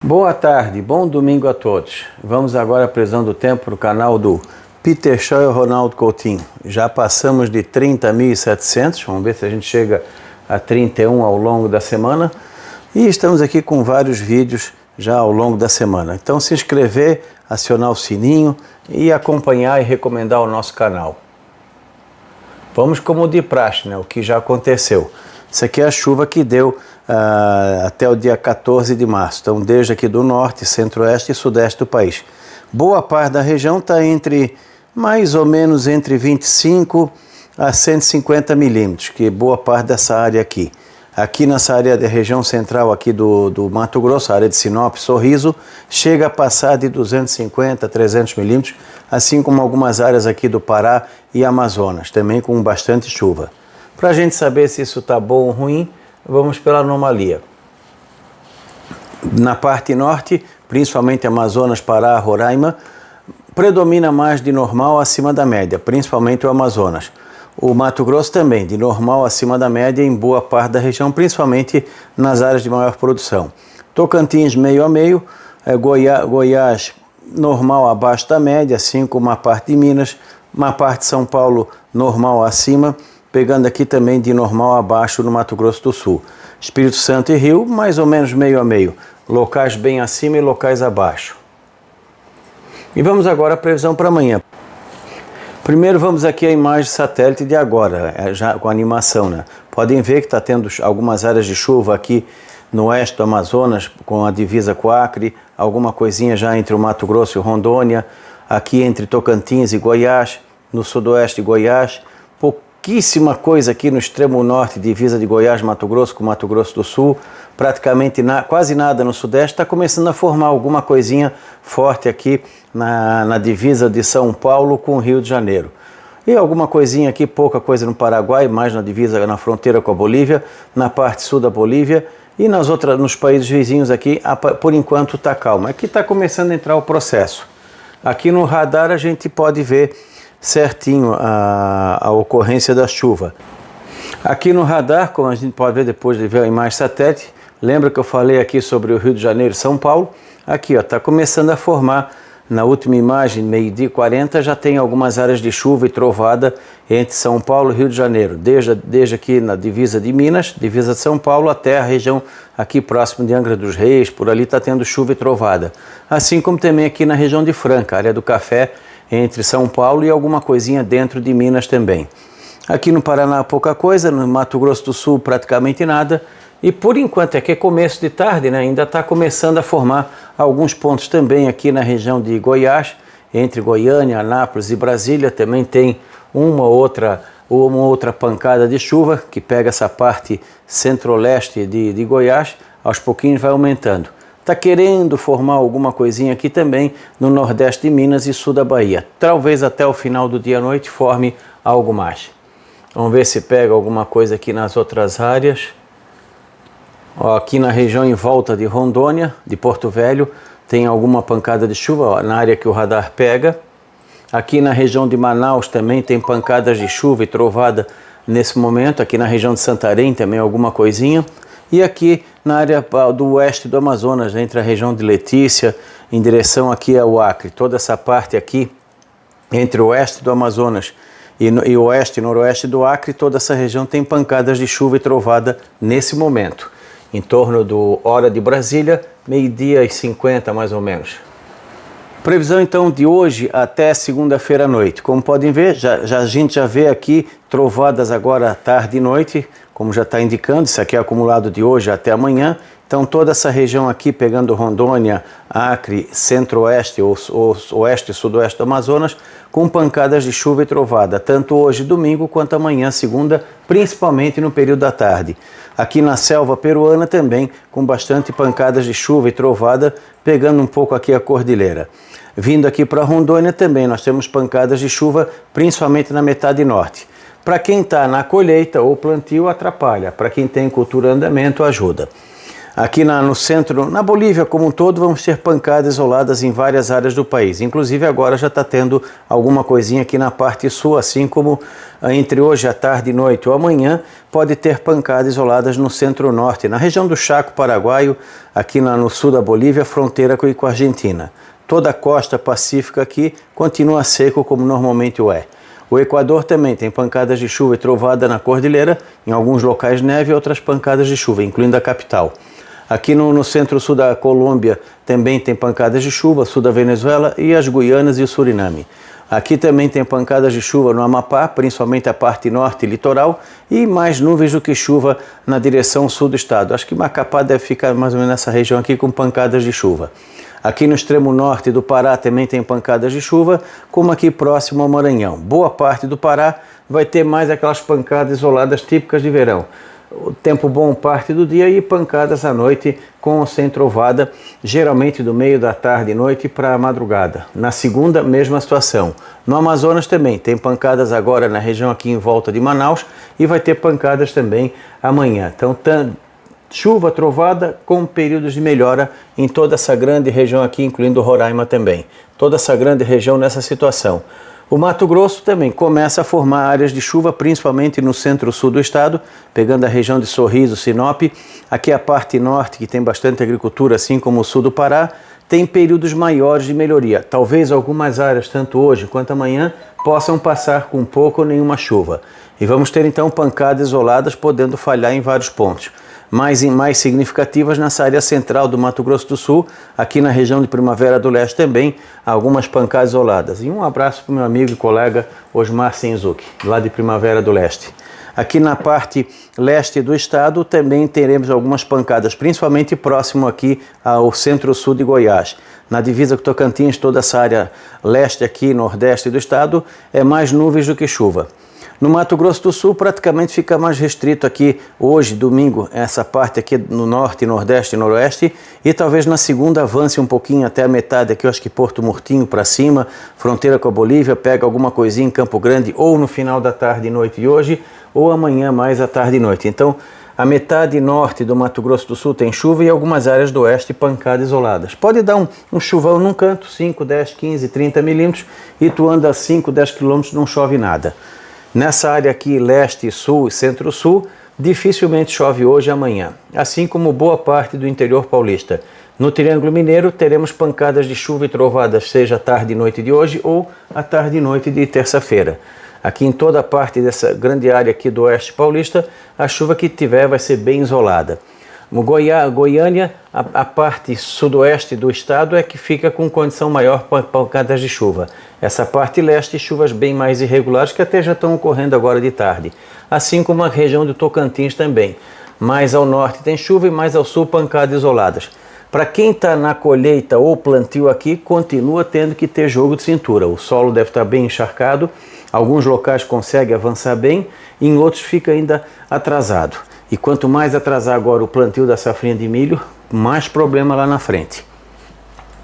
Boa tarde, bom domingo a todos. Vamos agora à previsão do tempo no canal do Peter Shaw e Ronaldo Coutinho. Já passamos de 30.700, vamos ver se a gente chega a 31 ao longo da semana. E estamos aqui com vários vídeos já ao longo da semana. Então se inscrever, acionar o sininho e acompanhar e recomendar o nosso canal. Vamos como de praxe, né? O que já aconteceu. Isso aqui é a chuva que deu até o dia 14 de março. Então, desde aqui do norte, centro-oeste e sudeste do país. Boa parte da região está mais ou menos entre 25 a 150 milímetros, que é boa parte dessa área aqui. Aqui nessa área da região central aqui do Mato Grosso, a área de Sinop, Sorriso, chega a passar de 250 a 300 milímetros, assim como algumas áreas aqui do Pará e Amazonas, também com bastante chuva. Para a gente saber se isso está bom ou ruim, vamos pela anomalia. Na parte norte, principalmente Amazonas, Pará, Roraima, predomina mais de normal acima da média, principalmente o Amazonas. O Mato Grosso também, de normal acima da média em boa parte da região, principalmente nas áreas de maior produção. Tocantins meio a meio, Goiás normal abaixo da média, assim como uma parte de Minas, uma parte de São Paulo normal acima, pegando aqui também de normal abaixo no Mato Grosso do Sul. Espírito Santo e Rio, mais ou menos meio a meio, locais bem acima e locais abaixo. E vamos agora à previsão para amanhã. Primeiro vamos aqui à imagem satélite de agora, já com animação, né? Podem ver que está tendo algumas áreas de chuva aqui no oeste do Amazonas, com a divisa com o Acre, alguma coisinha já entre o Mato Grosso e Rondônia, aqui entre Tocantins e Goiás, no sudoeste de Goiás, pouquíssima coisa aqui no extremo norte, divisa de Goiás, Mato Grosso com Mato Grosso do Sul, praticamente quase nada no sudeste, está começando a formar alguma coisinha forte aqui na divisa de São Paulo com o Rio de Janeiro. E alguma coisinha aqui, pouca coisa no Paraguai, mais na divisa, na fronteira com a Bolívia, na parte sul da Bolívia e nos países vizinhos aqui, por enquanto está calmo. Aqui está começando a entrar o processo. Aqui no radar a gente pode ver certinho a ocorrência da chuva. Aqui no radar, como a gente pode ver depois de ver a imagem satélite, lembra que eu falei aqui sobre o Rio de Janeiro e São Paulo? Aqui está começando a formar, na última imagem, meio-dia 40, já tem algumas áreas de chuva e trovada entre São Paulo e Rio de Janeiro, desde aqui na divisa de Minas, divisa de São Paulo, até a região aqui próximo de Angra dos Reis, por ali está tendo chuva e trovada. Assim como também aqui na região de Franca, área do Café, entre São Paulo e alguma coisinha dentro de Minas também. Aqui no Paraná pouca coisa, no Mato Grosso do Sul praticamente nada, e por enquanto é que é começo de tarde, né? Ainda está começando a formar alguns pontos também aqui na região de Goiás, entre Goiânia, Anápolis e Brasília, também tem uma outra pancada de chuva que pega essa parte centro-leste de Goiás, aos pouquinhos vai aumentando. Está querendo formar alguma coisinha aqui também no nordeste de Minas e sul da Bahia. Talvez até o final do dia à noite forme algo mais. Vamos ver se pega alguma coisa aqui nas outras áreas. Ó, aqui na região em volta de Rondônia, de Porto Velho, tem alguma pancada de chuva, ó, na área que o radar pega. Aqui na região de Manaus também tem pancadas de chuva e trovada nesse momento. Aqui na região de Santarém também alguma coisinha. E aqui na área do oeste do Amazonas, entre a região de Letícia, em direção aqui ao Acre, toda essa parte aqui, entre o oeste do Amazonas e o oeste e noroeste do Acre, toda essa região tem pancadas de chuva e trovada nesse momento, em torno do hora de Brasília, meio-dia e 50 mais ou menos. Previsão então de hoje até segunda-feira à noite. Como podem ver, a gente já vê aqui trovadas agora tarde e noite, como já está indicando, isso aqui é acumulado de hoje até amanhã. Então toda essa região aqui, pegando Rondônia, Acre, centro-oeste, oeste e sudoeste do Amazonas, com pancadas de chuva e trovada, tanto hoje, domingo, quanto amanhã, segunda, principalmente no período da tarde. Aqui na selva peruana também, com bastante pancadas de chuva e trovada, pegando um pouco aqui a cordilheira. Vindo aqui para Rondônia também, nós temos pancadas de chuva, principalmente na metade norte. Para quem está na colheita ou plantio, atrapalha. Para quem tem cultura em andamento, ajuda. Aqui no centro, na Bolívia como um todo, vamos ter pancadas isoladas em várias áreas do país. Inclusive agora já está tendo alguma coisinha aqui na parte sul, assim como entre hoje à tarde e noite ou amanhã, pode ter pancadas isoladas no centro-norte, na região do Chaco Paraguaio, aqui no sul da Bolívia, fronteira com a Argentina. Toda a costa pacífica aqui continua seco como normalmente o é. O Equador também tem pancadas de chuva e trovada na cordilheira, em alguns locais neve e outras pancadas de chuva, incluindo a capital. Aqui no centro-sul da Colômbia também tem pancadas de chuva, sul da Venezuela e as Guianas e o Suriname. Aqui também tem pancadas de chuva no Amapá, principalmente a parte norte e litoral, e mais nuvens do que chuva na direção sul do estado. Acho que Macapá deve ficar mais ou menos nessa região aqui com pancadas de chuva. Aqui no extremo norte do Pará também tem pancadas de chuva, como aqui próximo ao Maranhão. Boa parte do Pará vai ter mais aquelas pancadas isoladas típicas de verão. O tempo bom parte do dia e pancadas à noite com ou sem trovada, geralmente do meio da tarde e noite para a madrugada. Na segunda, mesma situação. No Amazonas também tem pancadas agora na região aqui em volta de Manaus e vai ter pancadas também amanhã. Então, chuva, trovada com períodos de melhora em toda essa grande região aqui, incluindo Roraima também. Toda essa grande região nessa situação. O Mato Grosso também começa a formar áreas de chuva, principalmente no centro-sul do estado, pegando a região de Sorriso, Sinop. Aqui a parte norte, que tem bastante agricultura, assim como o sul do Pará, tem períodos maiores de melhoria. Talvez algumas áreas, tanto hoje quanto amanhã, possam passar com pouco ou nenhuma chuva. E vamos ter então pancadas isoladas, podendo falhar em vários pontos. Mais significativas nessa área central do Mato Grosso do Sul, aqui na região de Primavera do Leste também, algumas pancadas isoladas. E um abraço para o meu amigo e colega Osmar Senzuki, lá de Primavera do Leste. Aqui na parte leste do estado também teremos algumas pancadas, principalmente próximo aqui ao centro-sul de Goiás. Na divisa com Tocantins, toda essa área leste aqui, nordeste do estado, é mais nuvens do que chuva. No Mato Grosso do Sul praticamente fica mais restrito aqui hoje, domingo, essa parte aqui no norte, nordeste e noroeste, e talvez na segunda avance um pouquinho até a metade aqui, eu acho que Porto Murtinho para cima, fronteira com a Bolívia, pega alguma coisinha em Campo Grande ou no final da tarde e noite de hoje, ou amanhã mais à tarde e noite. Então, a metade norte do Mato Grosso do Sul tem chuva e algumas áreas do oeste pancadas isoladas. Pode dar um chuvão num canto, 5, 10, 15, 30 milímetros, e tu anda 5, 10 quilômetros, não chove nada. Nessa área aqui, leste, sul e centro-sul, dificilmente chove hoje e amanhã, assim como boa parte do interior paulista. No Triângulo Mineiro, teremos pancadas de chuva e trovadas, seja à tarde e noite de hoje ou à tarde e noite de terça-feira. Aqui em toda a parte dessa grande área aqui do oeste paulista, a chuva que tiver vai ser bem isolada. No Goiânia, a parte sudoeste do estado é que fica com condição maior para pancadas de chuva. Essa parte leste, chuvas bem mais irregulares que até já estão ocorrendo agora de tarde. Assim como a região do Tocantins também. Mais ao norte tem chuva e mais ao sul pancadas isoladas. Para quem está na colheita ou plantio aqui, continua tendo que ter jogo de cintura. O solo deve estar bem encharcado, alguns locais conseguem avançar bem, e em outros fica ainda atrasado. E quanto mais atrasar agora o plantio da safrinha de milho, mais problema lá na frente.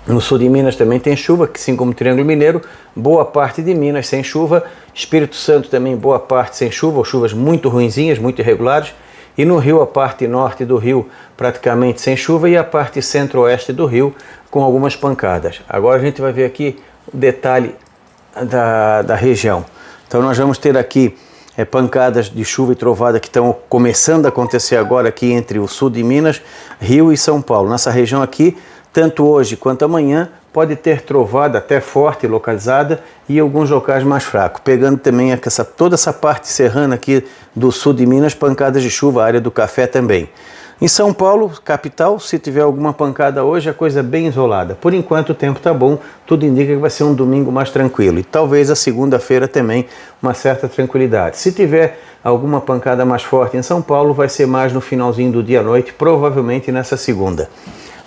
No sul de Minas também tem chuva, assim como o Triângulo Mineiro, boa parte de Minas sem chuva, Espírito Santo também boa parte sem chuva, ou chuvas muito ruinzinhas, muito irregulares, e no Rio a parte norte do Rio praticamente sem chuva e a parte centro-oeste do Rio com algumas pancadas. Agora a gente vai ver aqui o detalhe da região. Então nós vamos ter aqui pancadas de chuva e trovada que estão começando a acontecer agora aqui entre o sul de Minas, Rio e São Paulo. Nessa região aqui, tanto hoje quanto amanhã, pode ter trovada até forte, localizada, e alguns locais mais fracos. Pegando também toda essa parte serrana aqui do sul de Minas, pancadas de chuva, área do Café também. Em São Paulo, capital, se tiver alguma pancada hoje, a coisa é bem isolada. Por enquanto o tempo está bom, tudo indica que vai ser um domingo mais tranquilo. E talvez a segunda-feira também uma certa tranquilidade. Se tiver alguma pancada mais forte em São Paulo, vai ser mais no finalzinho do dia à noite, provavelmente nessa segunda.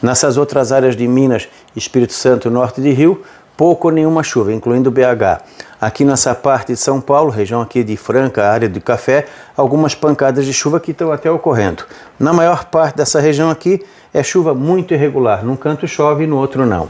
Nessas outras áreas de Minas, Espírito Santo e norte de Rio, pouco ou nenhuma chuva, incluindo BH. Aqui nessa parte de São Paulo, região aqui de Franca, área do Café, algumas pancadas de chuva que estão até ocorrendo. Na maior parte dessa região aqui é chuva muito irregular, num canto chove e no outro não.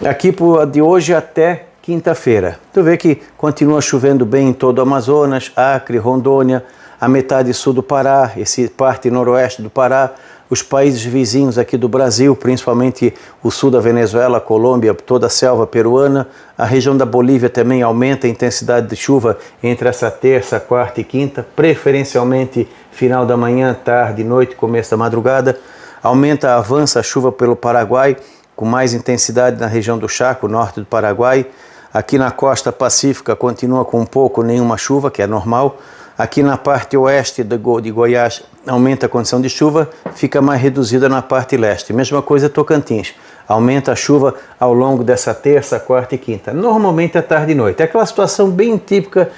Aqui de hoje até quinta-feira, tu vê que continua chovendo bem em todo o Amazonas, Acre, Rondônia, a metade sul do Pará, esse parte noroeste do Pará, os países vizinhos aqui do Brasil, principalmente o sul da Venezuela, Colômbia, toda a selva peruana, a região da Bolívia também aumenta a intensidade de chuva entre essa terça, quarta e quinta, preferencialmente final da manhã, tarde, noite, começo da madrugada. Avança a chuva pelo Paraguai, com mais intensidade na região do Chaco, norte do Paraguai. Aqui na costa pacífica continua com pouco, nenhuma chuva, que é normal. Aqui na parte oeste de Goiás aumenta a condição de chuva, fica mais reduzida na parte leste. Mesma coisa Tocantins, aumenta a chuva ao longo dessa terça, quarta e quinta. Normalmente à tarde e noite. É aquela situação bem típica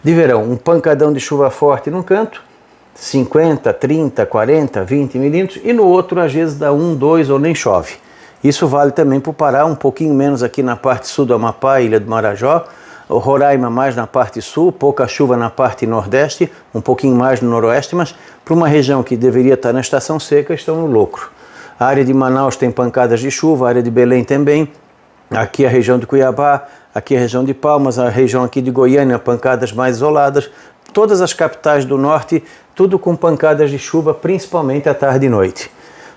de verão, um pancadão de chuva forte num canto, 50, 30, 40, 20 milímetros, e no outro às vezes dá 1, 2 ou nem chove. Isso vale também para o Pará, um pouquinho menos aqui na parte sul do Amapá, Ilha do Marajó, o Roraima mais na parte sul, pouca chuva na parte nordeste, um pouquinho mais no noroeste, mas para uma região que deveria estar na estação seca, estão no lucro. A área de Manaus tem pancadas de chuva, a área de Belém também, aqui a região de Cuiabá, aqui a região de Palmas, a região aqui de Goiânia, pancadas mais isoladas, todas as capitais do norte, tudo com pancadas de chuva, principalmente à tarde e noite.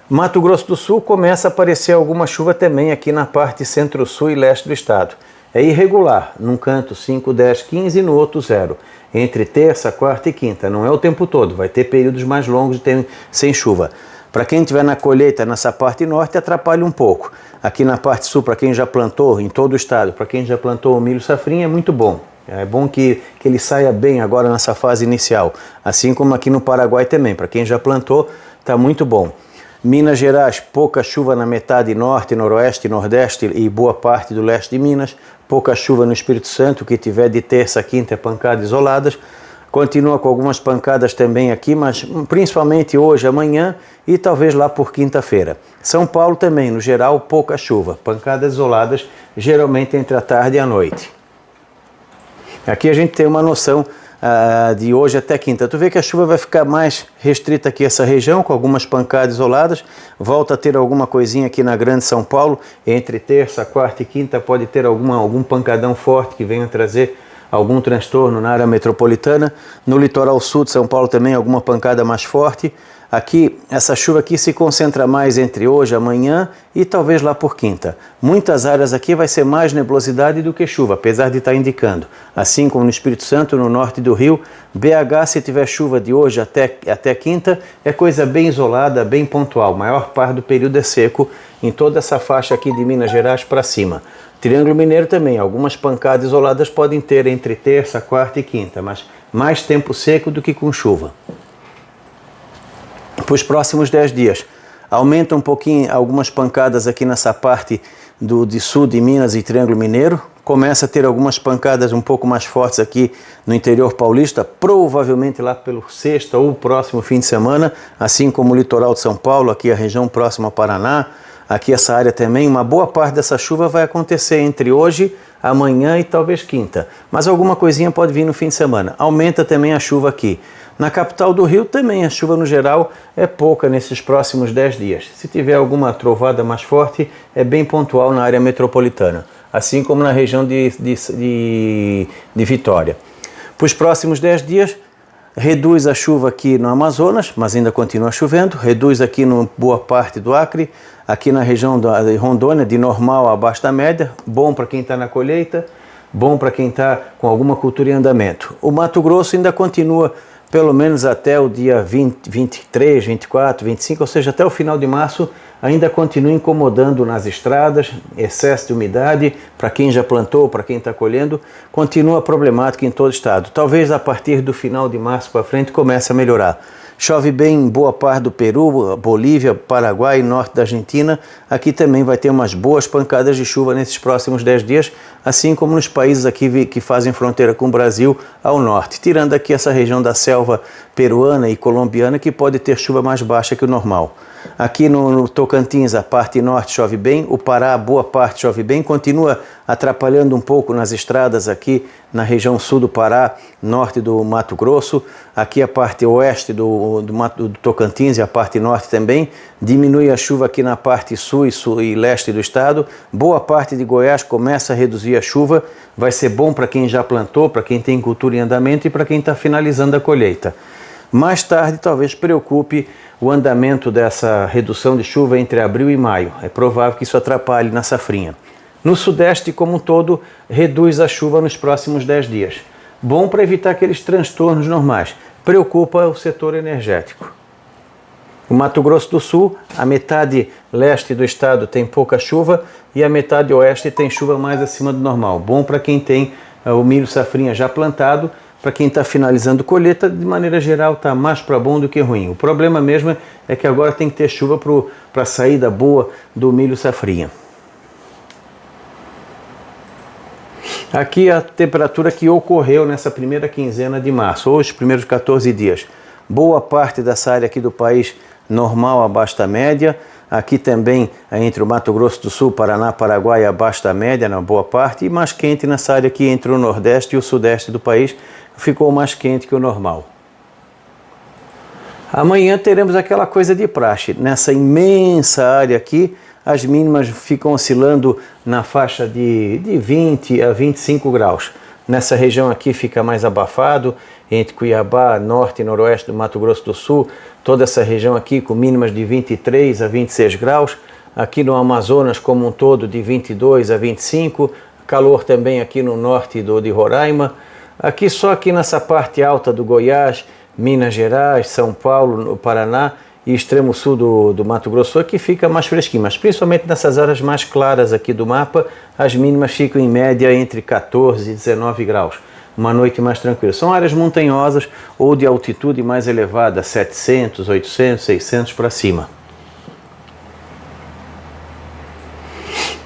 Mato Grosso do Sul começa a aparecer alguma chuva também aqui na parte centro-sul e leste do estado. É irregular, num canto 5, 10, 15 e no outro 0. Entre terça, quarta e quinta, não é o tempo todo, vai ter períodos mais longos sem chuva. Para quem estiver na colheita nessa parte norte, atrapalha um pouco. Aqui na parte sul, para quem já plantou, em todo o estado, para quem já plantou o milho safrinha, é muito bom. É bom que ele saia bem agora nessa fase inicial. Assim como aqui no Paraguai também, para quem já plantou, está muito bom. Minas Gerais, pouca chuva na metade norte, noroeste, nordeste e boa parte do leste de Minas. Pouca chuva no Espírito Santo, que tiver de terça a quinta pancadas isoladas. Continua com algumas pancadas também aqui, mas principalmente hoje, amanhã e talvez lá por quinta-feira. São Paulo também, no geral, pouca chuva. Pancadas isoladas, geralmente entre a tarde e a noite. Aqui a gente tem uma noção de hoje até quinta. Tu vê que a chuva vai ficar mais restrita aqui essa região, com algumas pancadas isoladas. Volta a ter alguma coisinha aqui na Grande São Paulo. Entre terça, quarta e quinta pode ter algum pancadão forte que venha trazer algum transtorno na área metropolitana. No litoral sul de São Paulo também alguma pancada mais forte. Aqui, essa chuva aqui se concentra mais entre hoje, amanhã e talvez lá por quinta. Muitas áreas aqui vai ser mais nebulosidade do que chuva, apesar de estar indicando. Assim como no Espírito Santo, no norte do Rio, BH, se tiver chuva de hoje até quinta, é coisa bem isolada, bem pontual. A maior parte do período é seco em toda essa faixa aqui de Minas Gerais para cima. Triângulo Mineiro também, algumas pancadas isoladas podem ter entre terça, quarta e quinta, mas mais tempo seco do que com chuva. Para os próximos 10 dias, aumenta um pouquinho algumas pancadas aqui nessa parte de sul de Minas e Triângulo Mineiro. Começa a ter algumas pancadas um pouco mais fortes aqui no interior paulista, provavelmente lá pelo sexta ou próximo fim de semana, assim como o litoral de São Paulo, aqui a região próxima ao Paraná. Aqui essa área também, uma boa parte dessa chuva vai acontecer entre hoje, amanhã e talvez quinta. Mas alguma coisinha pode vir no fim de semana. Aumenta também a chuva aqui. Na capital do Rio também a chuva no geral é pouca nesses próximos 10 dias. Se tiver alguma trovada mais forte, é bem pontual na área metropolitana. Assim como na região de Vitória. Para os próximos 10 dias, reduz a chuva aqui no Amazonas, mas ainda continua chovendo. Reduz aqui no boa parte do Acre. Aqui na região de Rondônia, de normal a abaixo da média, bom para quem está na colheita, bom para quem está com alguma cultura em andamento. O Mato Grosso ainda continua pelo menos até o dia 20, 23, 24, 25, ou seja, até o final de março, ainda continua incomodando nas estradas, excesso de umidade, para quem já plantou, para quem está colhendo, continua problemático em todo o estado. Talvez a partir do final de março para frente comece a melhorar. Chove bem em boa parte do Peru, Bolívia, Paraguai e norte da Argentina. Aqui também vai ter umas boas pancadas de chuva nesses próximos 10 dias, assim como nos países aqui que fazem fronteira com o Brasil ao norte. Tirando aqui essa região da selva peruana e colombiana, que pode ter chuva mais baixa que o normal. Aqui no Tocantins, a parte norte chove bem, o Pará, boa parte chove bem, continua atrapalhando um pouco nas estradas aqui na região sul do Pará, norte do Mato Grosso. Aqui a parte oeste do Tocantins e a parte norte também. Diminui a chuva aqui na parte sul e leste do estado. Boa parte de Goiás começa a reduzir a chuva. Vai ser bom para quem já plantou, para quem tem cultura em andamento e para quem está finalizando a colheita. Mais tarde, talvez preocupe o andamento dessa redução de chuva entre abril e maio. É provável que isso atrapalhe na safrinha. No sudeste, como um todo, reduz a chuva nos próximos 10 dias. Bom para evitar aqueles transtornos normais. Preocupa o setor energético. O Mato Grosso do Sul, a metade leste do estado tem pouca chuva e a metade oeste tem chuva mais acima do normal. Bom para quem tem o milho safrinha já plantado. Para quem está finalizando colheita, de maneira geral, está mais para bom do que ruim. O problema mesmo é que agora tem que ter chuva para a saída boa do milho safrinha. Aqui a temperatura que ocorreu nessa primeira quinzena de março, ou os primeiros 14 dias. Boa parte dessa área aqui do país normal abaixo da média. Aqui também entre o Mato Grosso do Sul, Paraná, Paraguai abaixo da média na boa parte. E mais quente nessa área aqui entre o Nordeste e o Sudeste do país. Ficou mais quente que o normal. Amanhã teremos aquela coisa de praxe. Nessa imensa área aqui, as mínimas ficam oscilando na faixa de 20 a 25 graus. Nessa região aqui fica mais abafado, entre Cuiabá, norte e noroeste do Mato Grosso do Sul, toda essa região aqui com mínimas de 23 a 26 graus. Aqui no Amazonas como um todo de 22 a 25, calor também aqui no norte de Roraima. Aqui só aqui nessa parte alta do Goiás, Minas Gerais, São Paulo, no Paraná e extremo sul do Mato Grosso, aqui fica mais fresquinho, mas principalmente nessas áreas mais claras aqui do mapa, as mínimas ficam em média entre 14 e 19 graus, uma noite mais tranquila. São áreas montanhosas ou de altitude mais elevada, 700, 800, 600 para cima.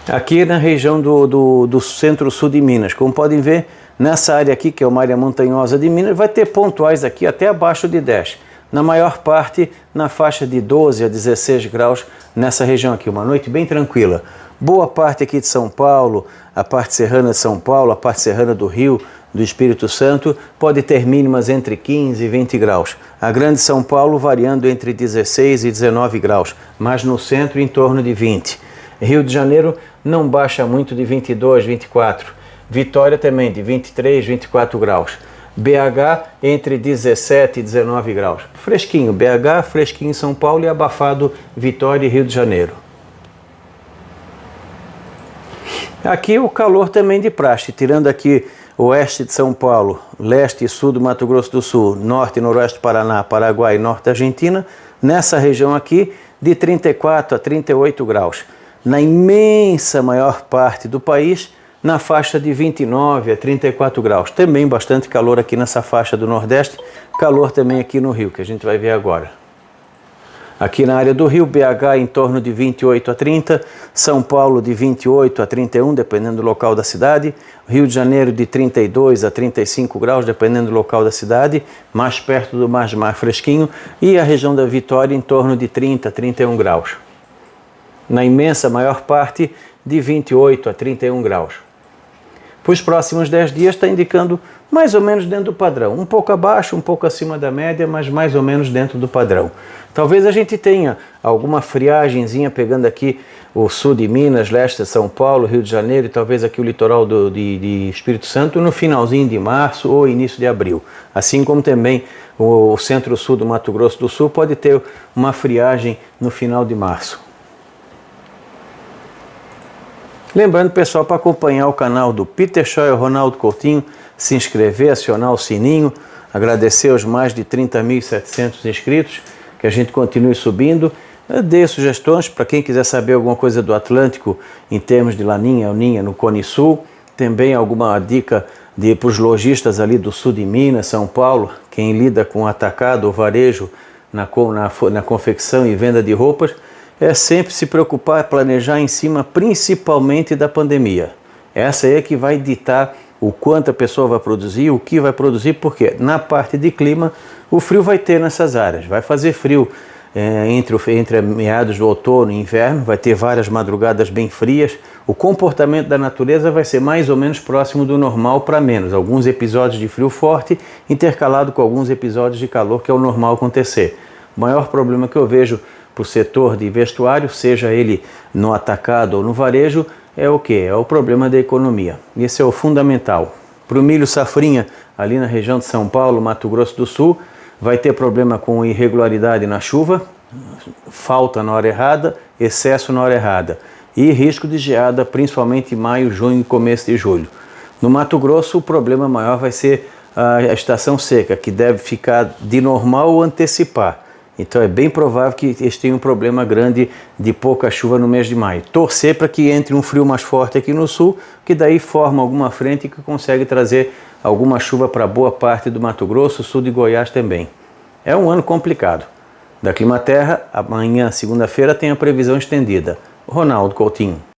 Aqui na região do centro-sul de Minas, como podem ver, nessa área aqui, que é uma área montanhosa de Minas, vai ter pontuais aqui até abaixo de 10. Na maior parte, na faixa de 12 a 16 graus nessa região aqui. Uma noite bem tranquila. Boa parte aqui de São Paulo, a parte serrana de São Paulo, a parte serrana do Rio, do Espírito Santo, pode ter mínimas entre 15 e 20 graus. A grande São Paulo variando entre 16 e 19 graus, mas no centro em torno de 20. Rio de Janeiro não baixa muito de 22, 24. Vitória também de 23, 24 graus. BH entre 17 e 19 graus. Fresquinho BH, fresquinho em São Paulo e abafado Vitória e Rio de Janeiro. Aqui o calor também de praxe, tirando aqui oeste de São Paulo, leste e sul do Mato Grosso do Sul, norte e noroeste do Paraná, Paraguai e norte da Argentina, nessa região aqui de 34 a 38 graus. Na imensa maior parte do país, na faixa de 29 a 34 graus. Também bastante calor aqui nessa faixa do Nordeste, calor também aqui no Rio, que a gente vai ver agora. Aqui na área do Rio, BH em torno de 28 a 30, São Paulo de 28 a 31, dependendo do local da cidade, Rio de Janeiro de 32 a 35 graus, dependendo do local da cidade, mais perto do mar fresquinho, e a região da Vitória em torno de 30 a 31 graus. Na imensa maior parte, de 28 a 31 graus. Para os próximos 10 dias está indicando mais ou menos dentro do padrão. Um pouco abaixo, um pouco acima da média, mas mais ou menos dentro do padrão. Talvez a gente tenha alguma friagenzinha pegando aqui o sul de Minas, leste de São Paulo, Rio de Janeiro e talvez aqui o litoral de Espírito Santo no finalzinho de março ou início de abril. Assim como também o centro-sul do Mato Grosso do Sul pode ter uma friagem no final de março. Lembrando, pessoal, para acompanhar o canal do Peter Shaw e Ronaldo Coutinho, se inscrever, acionar o sininho, agradecer aos mais de 30.700 inscritos, que a gente continue subindo. Dê sugestões para quem quiser saber alguma coisa do Atlântico em termos de laninha, alninha no Cone Sul. Também alguma dica para os lojistas ali do sul de Minas, São Paulo, quem lida com atacado ou varejo na confecção e venda de roupas. É sempre se preocupar, planejar em cima principalmente da pandemia. Essa é que vai ditar o quanto a pessoa vai produzir, o que vai produzir, porque na parte de clima o frio vai ter nessas áreas. Vai fazer frio entre meados do outono e inverno, vai ter várias madrugadas bem frias. O comportamento da natureza vai ser mais ou menos próximo do normal para menos. Alguns episódios de frio forte intercalado com alguns episódios de calor, que é o normal acontecer. O maior problema que eu vejo para o setor de vestuário, seja ele no atacado ou no varejo, é o quê? É o problema da economia. Esse é o fundamental. Para o milho safrinha, ali na região de São Paulo, Mato Grosso do Sul, vai ter problema com irregularidade na chuva, falta na hora errada, excesso na hora errada e risco de geada, principalmente em maio, junho e começo de julho. No Mato Grosso, o problema maior vai ser a estação seca, que deve ficar de normal ou antecipar. Então é bem provável que eles tenham um problema grande de pouca chuva no mês de maio. Torcer para que entre um frio mais forte aqui no sul, que daí forma alguma frente que consegue trazer alguma chuva para boa parte do Mato Grosso, sul de Goiás também. É um ano complicado. Da Climaterra, amanhã, segunda-feira, tem a previsão estendida. Ronaldo Coutinho.